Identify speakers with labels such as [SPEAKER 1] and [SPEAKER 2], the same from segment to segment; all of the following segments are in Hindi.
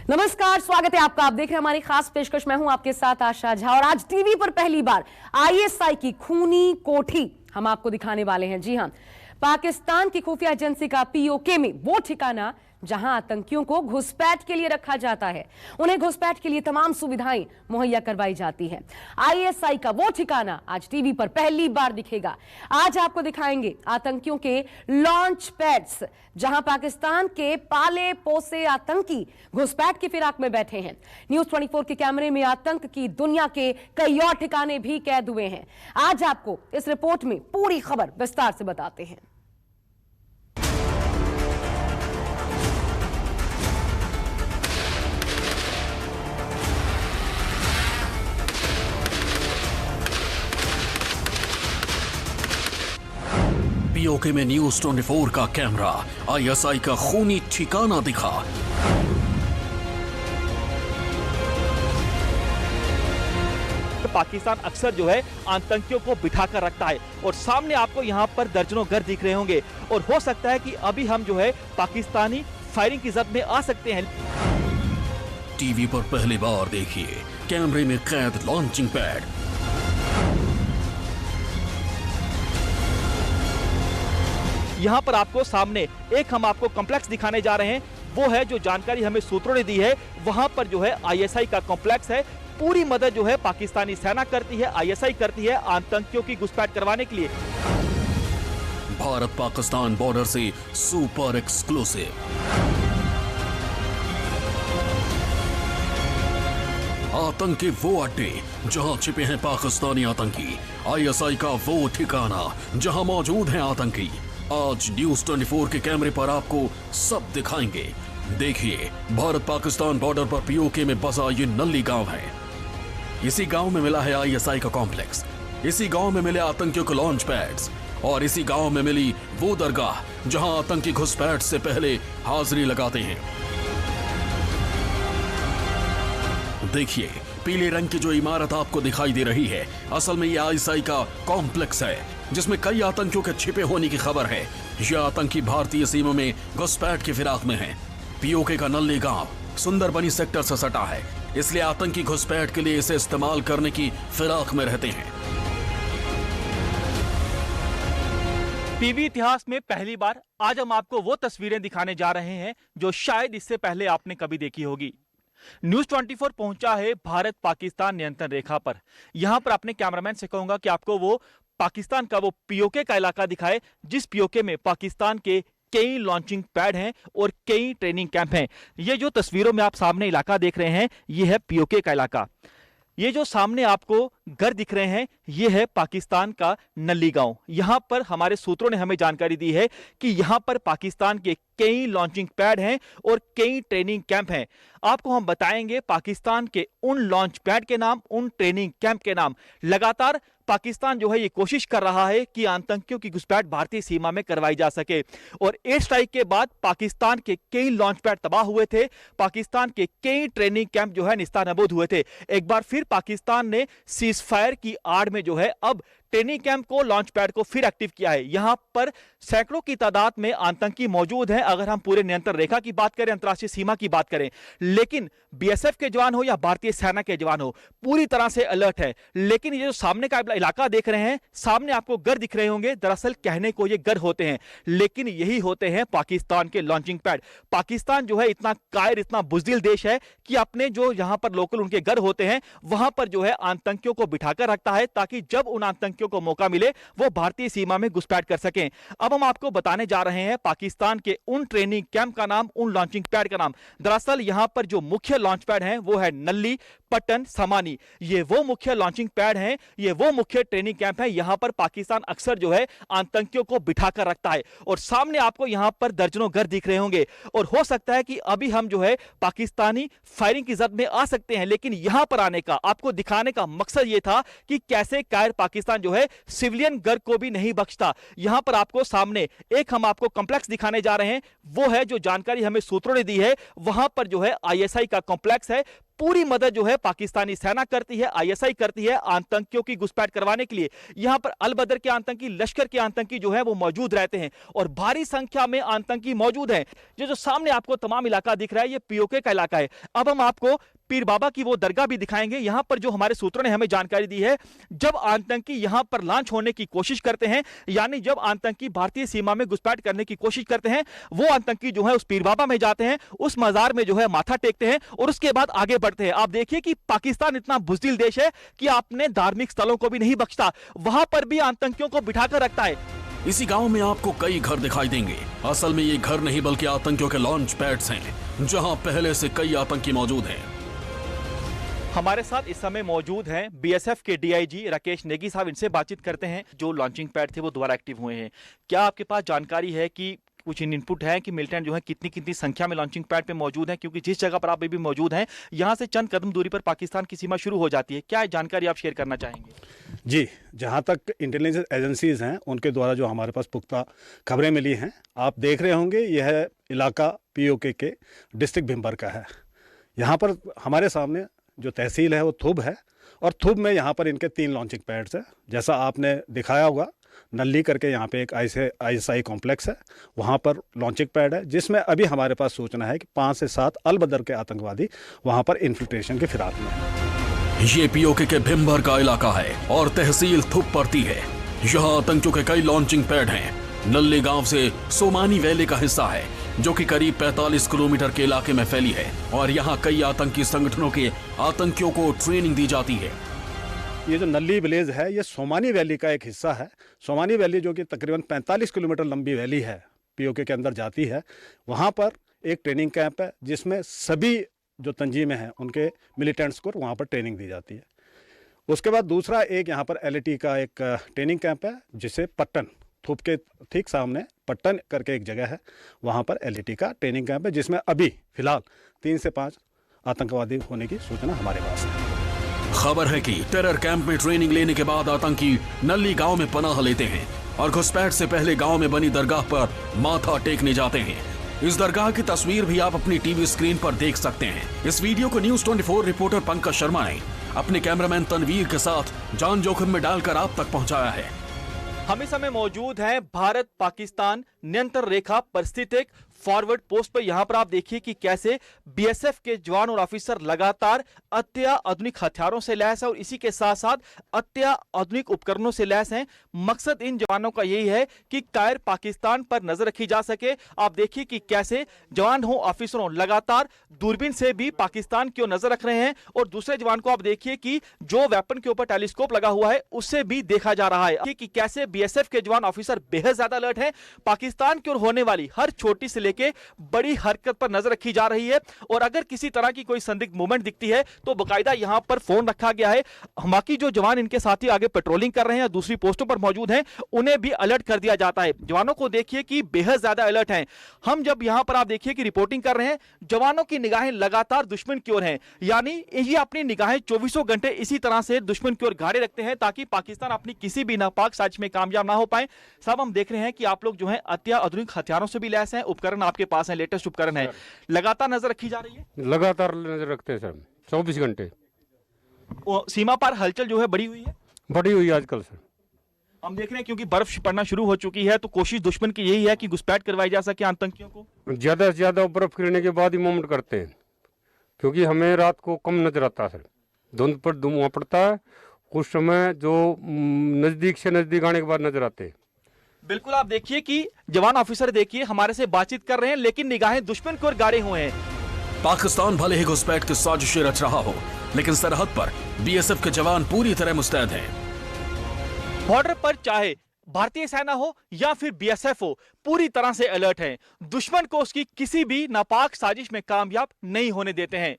[SPEAKER 1] नमस्कार, स्वागत है आपका। आप देख रहे हैं हमारी खास पेशकश। मैं हूं आपके साथ आशा झा और आज टीवी पर पहली बार आईएसआई की खूनी कोठी हम आपको दिखाने वाले हैं। जी हां, पाकिस्तान की खुफिया एजेंसी का पीओके में वो ठिकाना जहां आतंकियों को घुसपैठ के लिए रखा जाता है, उन्हें घुसपैठ के लिए तमाम सुविधाएं मुहैया करवाई जाती हैं। आईएसआई का वो ठिकाना आज टीवी पर पहली बार दिखेगा। आज आपको दिखाएंगे आतंकियों के लॉन्च पैड्स, जहां पाकिस्तान के पाले पोसे आतंकी घुसपैठ की फिराक में बैठे हैं। न्यूज 24 के कैमरे में आतंक की दुनिया के कई और ठिकाने भी कैद हुए हैं। आज आपको इस रिपोर्ट में पूरी खबर विस्तार से बताते हैं।
[SPEAKER 2] पीओके में न्यूज 24 का कैमरा आईएसआई का खूनी ठिकाना दिखा।
[SPEAKER 3] पाकिस्तान अक्सर जो है आतंकियों को बिठाकर रखता है और सामने आपको यहाँ पर दर्जनों घर दिख रहे होंगे और हो सकता है कि अभी हम जो है पाकिस्तानी फायरिंग की जद में आ सकते हैं।
[SPEAKER 2] टीवी पर पहली बार देखिए कैमरे में कैद लॉन्चिंग पैड।
[SPEAKER 3] यहाँ पर आपको सामने एक हम आपको कॉम्प्लेक्स दिखाने जा रहे हैं। वो है जो जानकारी हमें सूत्रों ने दी है, वहां पर जो है आईएसआई का कॉम्प्लेक्स है। पूरी मदद जो है पाकिस्तानी सेना करती है, आईएसआई करती है आतंकियों की घुसपैठ करवाने के लिए।
[SPEAKER 2] भारत पाकिस्तान बॉर्डर से सुपर एक्सक्लूसिव। आतंकी वो अड्डे जहां छिपे हैं पाकिस्तानी आतंकी, आईएसआई का वो ठिकाना जहां मौजूद हैं आतंकी। आज न्यूज 24 के कैमरे पर आपको सब दिखाएंगे। देखिए, भारत पाकिस्तान बॉर्डर पर पीओके में बसा ये नल्ली गांव है। इसी गांव में मिला है आईएसआई का कॉम्प्लेक्स, इसी गांव में मिले आतंकियों को लॉन्च पैड्स और इसी गांव में मिली वो दरगाह जहां आतंकी घुसपैठ से पहले हाजिरी लगाते हैं। देखिए, पीले रंग की जो इमारत आपको दिखाई दे रही है, असल में ये आईएसआई का कॉम्प्लेक्स है जिसमें कई आतंकियों के छिपे होने की खबर है। यह आतंकी भारतीय सीमा में घुसपैठ की फिराक में है। पीओके का नल्ली गांव सुंदरबनी सेक्टर से सटा है, इसलिए आतंकी घुसपैठ के लिए इसे इस्तेमाल करने की फिराक में रहते हैं।
[SPEAKER 3] टीवी इतिहास में पहली बार आज हम आपको वो तस्वीरें दिखाने जा रहे हैं जो शायद इससे पहले आपने कभी देखी होगी। न्यूज 24 पहुंचा है भारत पाकिस्तान नियंत्रण रेखा पर। यहां पर अपने कैमरामैन से कहूंगा कि आपको वो पाकिस्तान का वो पीओके का इलाका दिखाए, जिस पीओके में पाकिस्तान के कई लॉन्चिंग पैड हैं और कई ट्रेनिंग कैंप हैं। ये जो तस्वीरों में आप सामने इलाका देख रहे हैं, ये है पीओके का इलाका। ये जो सामने आपको घर दिख रहे हैं, ये है पाकिस्तान का नल्ली गांव। यहां पर हमारे सूत्रों ने हमें जानकारी दी है कि यहां पर पाकिस्तान के कई लॉन्चिंग पैड हैं और कई ट्रेनिंग कैंप हैं। आपको हम बताएंगे पाकिस्तान के उन लॉन्च पैड के नाम, उन ट्रेनिंग कैंप के नाम। लगातार पाकिस्तान जो है ये कोशिश कर रहा है कि आतंकियों की घुसपैठ भारतीय सीमा में करवाई जा सके और एयर स्ट्राइक के बाद पाकिस्तान के कई लॉन्च पैड तबाह हुए थे, पाकिस्तान के कई ट्रेनिंग कैंप जो है निस्तानाबूद हुए थे। एक बार फिर पाकिस्तान ने सीज फायर की आड़ में जो है अब ट्रेनिंग कैंप को, लॉन्च पैड को फिर एक्टिव किया है। यहां पर सैकड़ों की तादाद में आतंकी मौजूद हैं अगर हम पूरे नियंत्रण रेखा की बात करें, अंतर्राष्ट्रीय सीमा की बात करें। लेकिन बीएसएफ के जवान हो या भारतीय सेना के जवान हो, पूरी तरह से अलर्ट है। लेकिन ये जो सामने का इलाका देख रहे हैं, सामने आपको घर दिख रहे होंगे, दरअसल कहने को ये घर होते हैं, लेकिन यही होते हैं पाकिस्तान के लॉन्चिंग पैड। पाकिस्तान जो है इतना कायर, इतना बुज़दिल देश है कि अपने जो यहां पर लोकल उनके घर होते हैं, वहां पर जो है आतंकियों को बिठाकर रखता है ताकि जब उन आतंकियों को मौका मिले वो भारतीय सीमा में घुसपैठ कर सकें। अब हम आपको बताने जा रहे हैं पाकिस्तान के उन ट्रेनिंग कैंप का नाम, उन लॉन्चिंग पैड का नाम। दरअसल यहां पर जो मुख्य लॉन्च पैड हैं वो है नल्ली, पट्टन, समानी। ये वो मुख्य लॉन्चिंग पैड हैं, ये वो मुख्य ट्रेनिंग कैंप है। यहां पर पाकिस्तान अक्सर जो है आतंकियों को बिठाकर रखता है और सामने आपको यहां पर दर्जनों घर दिख रहे होंगे और हो सकता है कि अभी हम जो है पाकिस्तानी फायरिंग की जद में आ सकते हैं। लेकिन यहां पर आने का, आपको दिखाने का मकसद यह था कि कैसे कायर पाकिस्तान जो है सिविलियन घर को भी नहीं बख्शता। यहां पर आपको सामने एक हम आपको कॉम्प्लेक्स दिखाने जा रहे हैं। वो है जो जानकारी हमें सूत्रों ने दी है, वहां पर जो है आईएसआई का कॉम्प्लेक्स है। पूरी मदद जो है पाकिस्तानी सेना करती है, आईएसआई करती है आतंकियों की घुसपैठ करवाने के लिए। यहां पर अल बदर के आतंकी, लश्कर के आतंकी जो है वो मौजूद रहते हैं और भारी संख्या में आतंकी मौजूद हैं। ये जो सामने आपको तमाम इलाका दिख रहा है ये पीओके का इलाका है। अब हम आपको पीर बाबा की वो दरगाह भी दिखाएंगे। यहां पर जो हमारे सूत्रों ने हमें जानकारी दी है, जब आतंकी यहां पर लॉन्च होने की कोशिश करते हैं, यानी जब आतंकी भारतीय सीमा में घुसपैठ करने की कोशिश करते हैं, वो आतंकी जो है उस पीर बाबा में जाते हैं, उस मजार में जो है माथा टेकते हैं और उसके बाद आगे बढ़ते हैं। आप देखिए कि पाकिस्तान इतना बुज़दिल देश है कि आपने धार्मिक स्थलों को भी नहीं बख्शता, वहां पर भी आतंकियों को बिठाकर रखता है।
[SPEAKER 2] इसी गांव में आपको कई घर दिखाई देंगे। असल में ये घर नहीं बल्कि आतंकियों के लॉन्च पैड्स हैं, जहां पहले से कई आतंकी मौजूद हैं।
[SPEAKER 3] हमारे साथ इस समय मौजूद हैं बीएसएफ के डीआईजी राकेश नेगी साहब। इनसे बातचीत करते हैं। जो लॉन्चिंग पैड थे वो दोबारा एक्टिव हुए हैं, क्या आपके पास जानकारी है कि कुछ इनपुट है कि मिलिटेंट जो है कितनी संख्या में लॉन्चिंग पैड पे मौजूद हैं? क्योंकि जिस जगह पर आप अभी मौजूद हैं यहां से चंद कदम दूरी पर पाकिस्तान की सीमा शुरू हो जाती है। क्या जानकारी आप शेयर करना चाहेंगे?
[SPEAKER 4] जी, जहाँ तक इंटेलिजेंस एजेंसीज हैं उनके द्वारा जो हमारे पास पुख्ता खबरें मिली हैं, आप देख रहे होंगे यह इलाका पीओके के डिस्ट्रिक्ट भिम्बर का है। यहाँ पर हमारे सामने जो तहसील है वो थुब है और थुब में यहाँ पर इनके 3 लॉन्चिंग पैड्स हैं। जैसा आपने दिखाया होगा, नल्ली करके यहाँ पे एक आईएसआई कॉम्प्लेक्स है, वहाँ पर लॉन्चिंग पैड है, जिसमें अभी हमारे पास सूचना है कि 5 से 7 अल बदर के आतंकवादी वहाँ पर इन्फिल्ट्रेशन के फिराक में हैं।
[SPEAKER 2] ये पीओके के भिम्बर का इलाका है और तहसील थुप पड़ती है। यहाँ आतंकियों के कई लॉन्चिंग पैड हैं। नल्ली गांव से सोमानी वैली का हिस्सा है, जो कि करीब 45 किलोमीटर के इलाके में फैली है और यहाँ कई आतंकी संगठनों के आतंकियों को ट्रेनिंग दी जाती है।
[SPEAKER 4] ये जो नल्ली विलेज है ये सोमानी वैली का एक हिस्सा है। सोमानी वैली जो कि तकरीबन 45 किलोमीटर लंबी वैली है, पीओके के अंदर जाती है। वहाँ पर एक ट्रेनिंग कैंप है जिसमें सभी जो तंजीमें हैं उनके मिलिटेंट्स को वहाँ पर ट्रेनिंग दी जाती है। उसके बाद दूसरा एक यहाँ पर एलएटी का एक ट्रेनिंग कैंप है, जिसे पट्टन, थुप के ठीक सामने पट्टन करके एक जगह है, वहाँ पर एलएटी का ट्रेनिंग कैंप है, जिसमें अभी फिलहाल 3 से 5 आतंकवादी होने की सूचना हमारे पास है।
[SPEAKER 2] खबर है कि टेरर कैंप में ट्रेनिंग लेने के बाद आतंकी नल्ली गांव में पनाह लेते हैं और घुसपैठ से पहले गांव में बनी दरगाह पर माथा टेकने जाते हैं। इस दरगाह की तस्वीर भी आप अपनी टीवी स्क्रीन पर देख सकते हैं। इस वीडियो को न्यूज़ 24 रिपोर्टर पंकज शर्मा ने अपने कैमरामैन तनवीर के साथ जान जोखिम में डालकर आप तक पहुंचाया है।
[SPEAKER 3] हम इस समय मौजूद हैं भारत पाकिस्तान नियंत्रण रेखा पर स्थित एक फॉरवर्ड पोस्ट पर। यहां पर आप देखिए कि कैसे बीएसएफ के जवान और ऑफिसर लगातार अत्याधुनिक हथियारों से लैस है और इसी के साथ साथ अत्याधुनिक उपकरणों से लैस हैं। मकसद इन जवानों का यही है कि कायर पाकिस्तान पर नजर रखी जा सके। आप देखिए कि कैसे जवान हो, ऑफिसर हो, लगातार दूरबीन से भी पाकिस्तान की ओर नजर रख रहे हैं और दूसरे जवान को आप देखिए कि जो वेपन के ऊपर टेलीस्कोप लगा हुआ है उससे भी देखा जा रहा है कि कैसे बीएसएफ के जवान ऑफिसर बेहद ज्यादा अलर्ट हैं। पाकिस्तान की ओर होने वाली हर छोटी से लेके बड़ी हरकत पर नजर रखी जा रही है और अगर किसी तरह की कोई संदिग्ध मूवमेंट दिखती है तो बकायदा यहां पर फोन रखा गया है। बाकी जो जवान इनके साथी आगे पेट्रोलिंग कर रहे हैं, दूसरी पोस्टों पर मौजूद हैं, उन्हें भी अलर्ट कर दिया जाता है। जवानों को देखिए कि बेहद ज्यादा अलर्ट हैं। हम जब यहां पर आप देखिए कि रिपोर्टिंग कर रहे हैं, जवानों की निगाहें लगातार दुश्मन की ओर हैं, यानी ये अपनी निगाहें 24 घंटे इसी तरह से दुश्मन की ओर गाड़े रखते हैं ताकि पाकिस्तान अपनी किसी भी नापाक साजिश में कामयाब ना हो पाए। साहब, हम देख रहे हैं कि आप लोग जो है अत्याधुनिक हथियारों से भी लैस हैं, उपकरण आपके पास है, लेटेस्ट उपकरण है, लगातार नजर रखी जा रही है।
[SPEAKER 5] लगातार नजर रखते हैं सर, 24 घंटे।
[SPEAKER 3] सीमा पर हलचल जो है बढ़ी हुई है,
[SPEAKER 5] बढ़ी हुई आजकल सर।
[SPEAKER 3] हम देख रहे हैं क्योंकि बर्फ पड़ना शुरू हो चुकी है तो कोशिश दुश्मन की यही है कि घुसपैठ करवाई जा सके आतंकियों को।
[SPEAKER 5] ज्यादा से ज्यादा बर्फ गिरने के बाद ही मूवमेंट करते हैं, क्योंकि हमें रात को कम नजर आता है सर, धुंध पर धुआं पड़ता है, कुछ समय जो नजदीक से नजदीक आने के बाद नजर आते हैं।
[SPEAKER 3] बिल्कुल, आप देखिए कि जवान ऑफिसर देखिए हमारे से बातचीत कर रहे हैं लेकिन निगाहें दुश्मन की ओर गाड़े हुए हैं।
[SPEAKER 2] पाकिस्तान भले ही घुसपैठ की साजिशें रच रहा हो, लेकिन सरहद पर बीएसएफ के जवान पूरी तरह मुस्तैद हैं।
[SPEAKER 3] बॉर्डर पर चाहे भारतीय सेना हो या फिर बीएसएफ हो, पूरी तरह से अलर्ट हैं। दुश्मन को उसकी किसी भी नापाक साजिश में कामयाब नहीं होने देते हैं।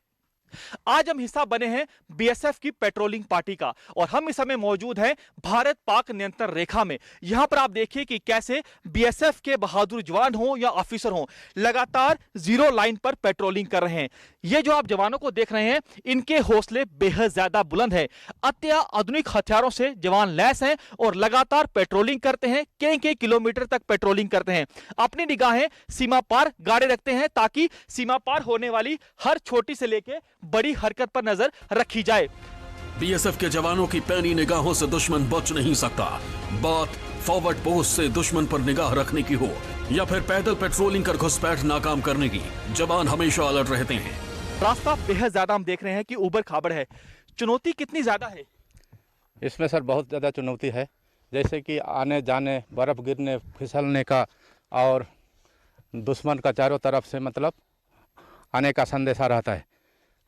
[SPEAKER 3] आज हम हिस्सा बने हैं बीएसएफ की पेट्रोलिंग पार्टी का और हम इस समय मौजूद हैं भारत पाक नियंत्रण रेखा में। यहां पर आप देखिए कि कैसे बीएसएफ के बहादुर जवान हो या ऑफिसर हो, लगातार जीरो लाइन पर पेट्रोलिंग कर रहे हैं। ये जो आप जवानों को देख रहे हैं, इनके हौसले बेहद ज्यादा बुलंद है। अत्याधुनिक हथियारों से जवान लैस हैं और लगातार पेट्रोलिंग करते हैं, कई किलोमीटर तक पेट्रोलिंग करते हैं। अपनी निगाहें सीमा पार गाड़े रखते हैं ताकि सीमा पार होने वाली हर छोटी से लेके बड़ी हरकत पर नजर रखी जाए।
[SPEAKER 2] बीएसएफ के जवानों की पैनी निगाहों से दुश्मन बच नहीं सकता। बात फॉरवर्ड पोस्ट से दुश्मन पर निगाह रखने की हो या फिर पैदल पेट्रोलिंग कर घुसपैठ नाकाम करने की, जवान हमेशा अलर्ट रहते हैं।
[SPEAKER 3] रास्ता बेहद ज्यादा हम देख रहे हैं कि उबड़ खाबड़ है। चुनौती कितनी ज्यादा है?
[SPEAKER 6] इसमें सर बहुत ज़्यादा चुनौती है, जैसे कि आने जाने, बर्फ़ गिरने, फिसलने का और दुश्मन का चारों तरफ से मतलब आने का संदेशा रहता है।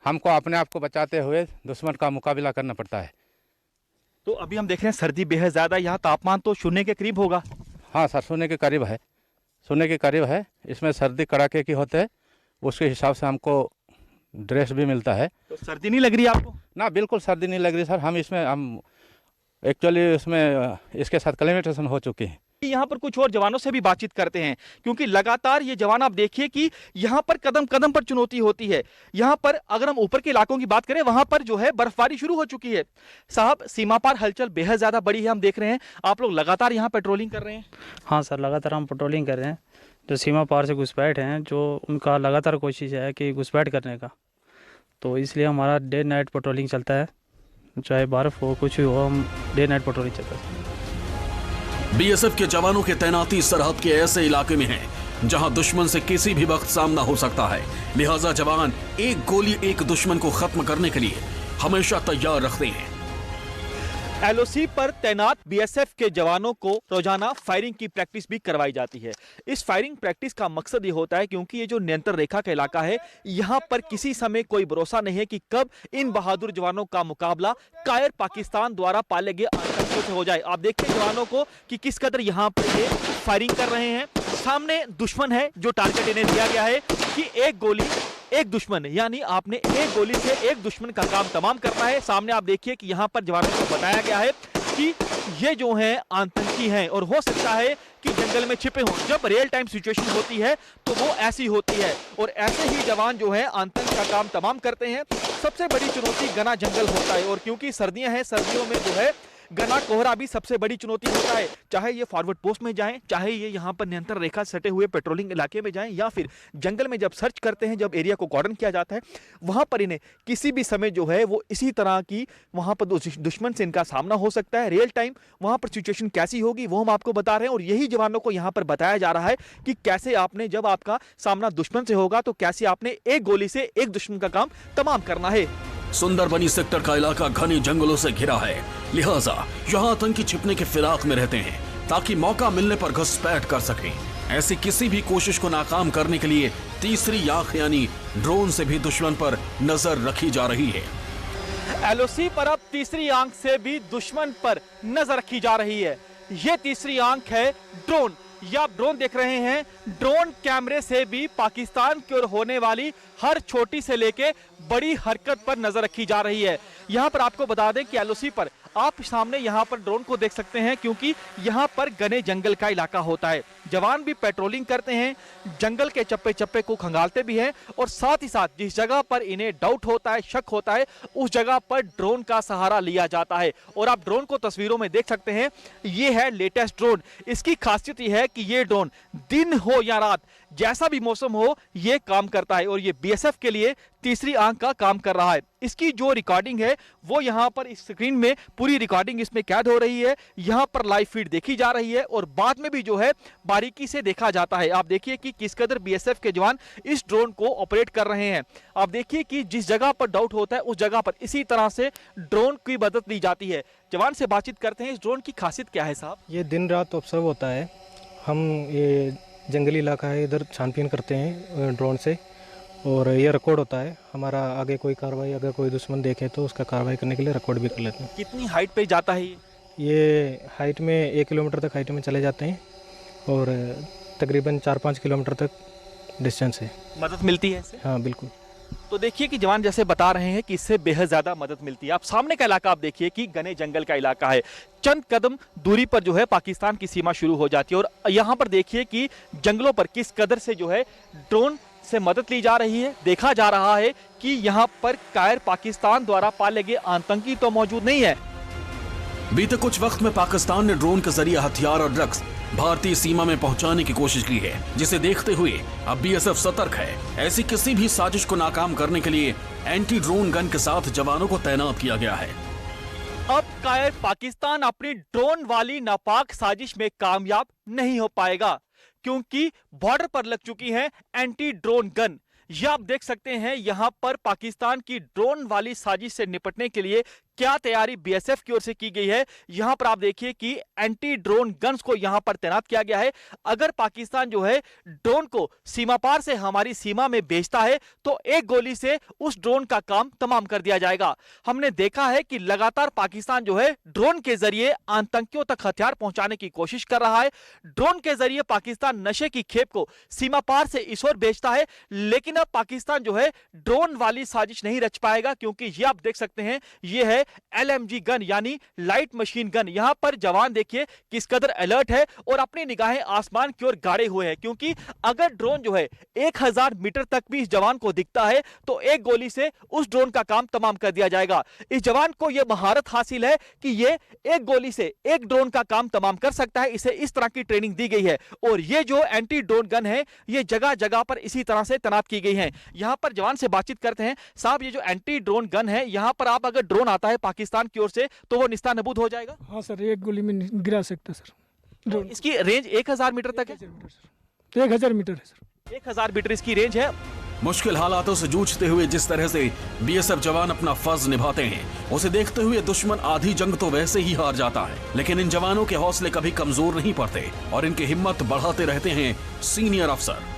[SPEAKER 6] हमको अपने आप को बचाते हुए दुश्मन का मुकाबला करना पड़ता है।
[SPEAKER 3] तो अभी हम देख रहे हैं सर्दी बेहद ज्यादा, यहाँ तापमान तो शून्य के करीब होगा।
[SPEAKER 6] हाँ सर, शून्य के करीब है, शून्य के करीब है। इसमें सर्दी कड़ाके की होते है, उसके हिसाब से हमको ड्रेस भी मिलता है।
[SPEAKER 3] तो सर्दी नहीं लग रही आपको?
[SPEAKER 6] ना, बिल्कुल सर्दी नहीं लग रही सर। हम एक्चुअली इसमें इसके साथ क्लाइमेटेशन हो चुकी है।
[SPEAKER 3] यहाँ पर कुछ और जवानों से भी बातचीत करते हैं, क्योंकि लगातार ये जवान आप देखिए कि यहाँ पर कदम कदम पर चुनौती होती है। यहाँ पर अगर हम ऊपर के इलाकों की बात करें, वहां पर जो है बर्फबारी शुरू हो चुकी है। साहब, सीमा पार हलचल बेहद ज्यादा बड़ी है, हम देख रहे हैं। आप लोग लगातार यहाँ पेट्रोलिंग कर रहे हैं?
[SPEAKER 7] हाँ सर, लगातार हम पेट्रोलिंग कर रहे हैं। जो सीमा पार से घुसपैठ हैं, जो उनका लगातार कोशिश है कि घुसपैठ करने का, तो इसलिए हमारा डे नाइट पेट्रोलिंग चलता है। चाहे बर्फ हो, कुछ भी हो, हम डे नाइट पेट्रोलिंग चलता है।
[SPEAKER 2] बीएसएफ के जवानों की तैनाती सरहद के ऐसे इलाके में है जहां दुश्मन से किसी भी वक्त सामना हो सकता है, लिहाजा जवान एक गोली एक दुश्मन को खत्म करने के लिए हमेशा तैयार रखते हैं।
[SPEAKER 3] एलओसी पर तैनात बीएसएफ के जवानों को रोजाना फायरिंग की प्रैक्टिस भी करवाई जाती है। इस फायरिंग प्रैक्टिस का मकसद ये होता है, क्योंकि ये जो नियंत्रण रेखा का इलाका है, यहाँ पर किसी समय कोई भरोसा नहीं है कि कब इन बहादुर जवानों का मुकाबला कायर पाकिस्तान द्वारा पाले गए आतंकियों से हो जाए। आप देखिए जवानों को कि किस कदर यहाँ पर ये फायरिंग कर रहे हैं। सामने दुश्मन है, जो टारगेट इन्हें दिया गया है कि एक गोली एक दुश्मन, यानी आपने एक गोली से एक दुश्मन का काम तमाम करना है। सामने आप देखिए कि यहाँ पर जवानों को बताया गया है कि ये जो है आतंकी हैं और हो सकता है कि जंगल में छिपे हों। जब रियल टाइम सिचुएशन होती है तो वो ऐसी होती है, और ऐसे ही जवान जो है आतंक का काम तमाम करते हैं। सबसे बड़ी चुनौती घना जंगल होता है, और क्योंकि सर्दियां हैं, सर्दियों में जो है घना कोहरा भी सबसे बड़ी चुनौती होता है। चाहे ये फॉरवर्ड पोस्ट में जाएं, चाहे ये यहाँ पर नियंत्रण रेखा सटे हुए पेट्रोलिंग इलाके में जाएं, या फिर जंगल में जब सर्च करते हैं, जब एरिया को कॉर्डन किया जाता है, वहाँ पर इन्हें किसी भी समय जो है वो इसी तरह की वहाँ पर दुश्मन से इनका सामना हो सकता है। रियल टाइम वहाँ पर सिचुएशन कैसी होगी वो हम आपको बता रहे हैं, और यही जवानों को यहाँ पर बताया जा रहा है कि कैसे आपने, जब आपका सामना दुश्मन से होगा, तो कैसे आपने एक गोली से एक दुश्मन का काम तमाम करना है।
[SPEAKER 2] सुंदरबनी सेक्टर का इलाका घने जंगलों से घिरा है, लिहाजा यहाँ आतंकी छिपने के फिराक में रहते हैं ताकि मौका मिलने पर घुसपैठ कर सकें। ऐसी किसी भी कोशिश को नाकाम करने के लिए तीसरी आंख यानी ड्रोन से भी दुश्मन पर नजर रखी जा रही है।
[SPEAKER 3] एलओसी पर अब तीसरी आंख से भी दुश्मन पर नजर रखी जा रही है। ये तीसरी आंख है ड्रोन। ये आप ड्रोन देख रहे हैं, ड्रोन कैमरे से भी पाकिस्तान की ओर होने वाली हर छोटी से लेके बड़ी हरकत पर नजर रखी जा रही है। यहाँ पर आपको बता दें कि एलओसी पर आप सामने यहाँ पर ड्रोन को देख सकते हैं, क्योंकि यहाँ पर घने जंगल का इलाका होता है। जवान भी पेट्रोलिंग करते हैं, जंगल के चप्पे चप्पे को खंगालते भी हैं, और साथ ही साथ जिस जगह पर इन्हें डाउट होता है, शक होता है, उस जगह पर ड्रोन का सहारा लिया जाता है। और आप ड्रोन को तस्वीरों में देख सकते हैं, ये है लेटेस्ट ड्रोन। इसकी खासियत यह है कि ये ड्रोन दिन हो या रात, जैसा भी मौसम हो, ये काम करता है, और ये बीएसएफ के लिए तीसरी आंख का काम कर रहा है। इसकी जो रिकॉर्डिंग है वो यहाँ पर इस स्क्रीन में पूरी रिकॉर्डिंग इसमें कैद हो रही है। यहाँ पर लाइव फीड देखी जा रही है, और बाद में भी जो है बारीकी से देखा जाता है। आप देखिए कि किस कदर बीएसएफ के जवान इस ड्रोन को ऑपरेट कर रहे हैं। आप देखिए कि जिस जगह पर डाउट होता है, उस जगह पर इसी तरह से ड्रोन की मदद ली जाती है। जवान से बातचीत करते हैं, इस ड्रोन की खासियत क्या है साहब?
[SPEAKER 8] ये दिन रात ऑब्जर्व होता है। हम ये जंगली इलाका है, इधर छानबीन करते हैं ड्रोन से, और ये रिकॉर्ड होता है हमारा। आगे कोई कार्रवाई, अगर कोई दुश्मन देखे तो उसका कार्रवाई करने के लिए रिकॉर्ड भी कर लेते हैं।
[SPEAKER 3] कितनी हाइट पे जाता है
[SPEAKER 8] ये हाइट में 1 किलोमीटर तक हाइट में चले जाते हैं, और तकरीबन 4-5 किलोमीटर तक डिस्टेंस है।
[SPEAKER 3] मदद मिलती है इससे?
[SPEAKER 8] हाँ बिल्कुल।
[SPEAKER 3] तो देखिए कि जवान जैसे बता रहे हैं कि इससे बेहद ज्यादा मदद मिलती है। आप सामने का इलाका आप देखिए कि घने जंगल का इलाका है, चंद कदम दूरी पर जो है पाकिस्तान की सीमा शुरू हो जाती है, और यहाँ पर देखिए कि जंगलों पर किस कदर से जो है ड्रोन से मदद ली जा रही है। देखा जा रहा है कि यहाँ पर कायर पाकिस्तान द्वारा पाले गए आतंकी तो मौजूद नहीं है।
[SPEAKER 2] बीते कुछ वक्त में पाकिस्तान ने ड्रोन के जरिए हथियार और ड्रग्स भारतीय सीमा में पहुंचाने की कोशिश की है, जिसे देखते हुए अब बीएसएफ सतर्क है। ऐसी किसी भी साजिश को नाकाम करने के लिए एंटी ड्रोन गन के साथ जवानों को तैनात किया गया है।
[SPEAKER 3] अब शायद पाकिस्तान अपनी ड्रोन वाली नापाक साजिश में कामयाब नहीं हो पाएगा, क्योंकि बॉर्डर पर लग चुकी है एंटी ड्रोन गन। यह आप देख सकते हैं यहां पर पाकिस्तान की ड्रोन वाली साजिश से निपटने के लिए क्या तैयारी बीएसएफ की ओर से की गई है। यहां पर आप देखिए कि एंटी ड्रोन गन्स को यहां पर तैनात किया गया है। अगर पाकिस्तान जो है ड्रोन को सीमा पार से हमारी सीमा में भेजता है तो एक गोली से उस ड्रोन का काम तमाम कर दिया जाएगा। हमने देखा है कि लगातार पाकिस्तान जो है ड्रोन के जरिए आतंकियों तक हथियार पहुंचाने की कोशिश कर रहा है। ड्रोन के जरिए पाकिस्तान नशे की खेप को सीमा पार से इस ओर भेजता है, लेकिन अब पाकिस्तान जो है ड्रोन वाली साजिश नहीं रच पाएगा, क्योंकि ये आप देख सकते हैं ये है LMG गन यानी लाइट मशीन गन। यहां पर जवान देखिए किस कदर अलर्ट है और अपनी निगाहें आसमान की ओर गाड़े हुए हैं, क्योंकि अगर ड्रोन जो है 1000 मीटर तक भी इस जवान को दिखता है तो एक गोली से उस ड्रोन का काम तमाम कर दिया जाएगा। इस जवान को यह महारत हासिल है कि ये एक गोली से एक ड्रोन का काम तमाम कर सकता है। इसे इस तरह की ट्रेनिंग दी गई है और ये जो एंटी ड्रोन गन है ये जगह जगह पर इसी तरह से तैनात की गई है। यहां पर जवान से बातचीत करते हैं। साहब, ये जो एंटी ड्रोन गन है, यहां पर आप अगर ड्रोन आता है पाकिस्तान की ओर से तो वो निस्ता नबूद हो जाएगा?
[SPEAKER 8] हाँ सर, एक गोली में गिरा सकता सर।
[SPEAKER 3] तो इसकी रेंज 1000 मीटर तक है?
[SPEAKER 8] 1000 मीटर है सर।
[SPEAKER 3] 1000 मीटर इसकी रेंज है।
[SPEAKER 2] मुश्किल हालातों से जूझते हुए जिस तरह से बीएसएफ जवान अपना फर्ज निभाते हैं, उसे देखते हुए दुश्मन आधी जंग तो वैसे ही हार जाता है, लेकिन इन जवानों के हौसले कभी कमजोर नहीं पड़ते और इनकी हिम्मत बढ़ाते रहते हैं सीनियर अफसर।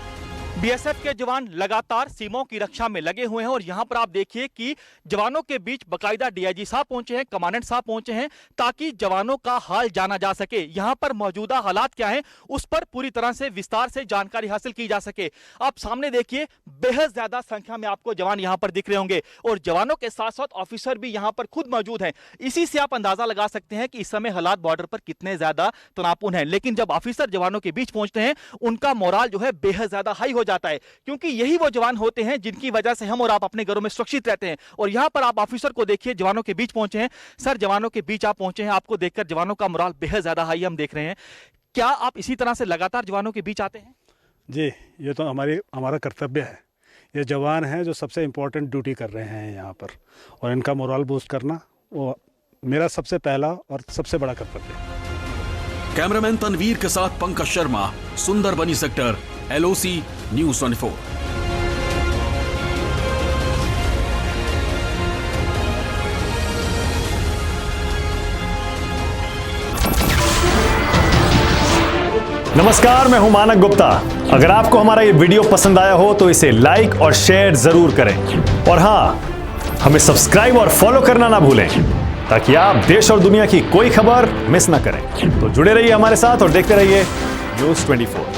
[SPEAKER 3] बीएसएफ के जवान लगातार सीमाओं की रक्षा में लगे हुए हैं और यहां पर आप देखिए कि जवानों के बीच बकायदा डीआईजी साहब पहुंचे हैं, कमांडेंट साहब पहुंचे हैं, ताकि जवानों का हाल जाना जा सके। यहां पर मौजूदा हालात क्या हैं उस पर पूरी तरह से विस्तार से जानकारी हासिल की जा सके। आप सामने देखिए बेहद ज्यादा संख्या में आपको जवान यहां पर दिख रहे होंगे और जवानों के साथ साथ ऑफिसर भी यहां पर खुद मौजूद हैं। इसी से आप अंदाजा लगा सकते हैं कि इस समय हालात बॉर्डर पर कितने ज्यादा तनावपूर्ण है। लेकिन जब ऑफिसर जवानों के बीच पहुंचते हैं उनका मोराल जो है बेहद ज्यादा हाई हो जाता है, क्योंकि यही वो जवान होते हैं जिनकी वजह से हम और आप अपने घरों में सुरक्षित रहते हैं। और यहां पर आप ऑफिसर को देखिए, जवानों के बीच पहुंचे हैं। सर, जवानों के बीच आप पहुंचे हैं, आपको देखकर जवानों का मोराल बेहद ज्यादा हाई हम देख रहे हैं। क्या आप इसी तरह से लगातार जवानों के बीच आते हैं?
[SPEAKER 4] जी, ये तो हमारा कर्तव्य है। ये जवान हैं जो सबसे इम्पोर्टेंट ड्यूटी कर रहे हैं यहाँ पर, और इनका मोराल बूस्ट करना वो मेरा सबसे पहला और सबसे बड़ा कर्तव्य है।
[SPEAKER 2] कैमरामैन तनवीर के साथ पंकज शर्मा, सुंदर बनी सेक्टर, LOC, न्यूज़ 24।
[SPEAKER 9] नमस्कार, मैं हूं मानक गुप्ता। अगर आपको हमारा ये वीडियो पसंद आया हो तो इसे लाइक और शेयर जरूर करें, और हां, हमें सब्सक्राइब और फॉलो करना ना भूलें ताकि आप देश और दुनिया की कोई खबर मिस ना करें। तो जुड़े रहिए हमारे साथ और देखते रहिए न्यूज़ 24।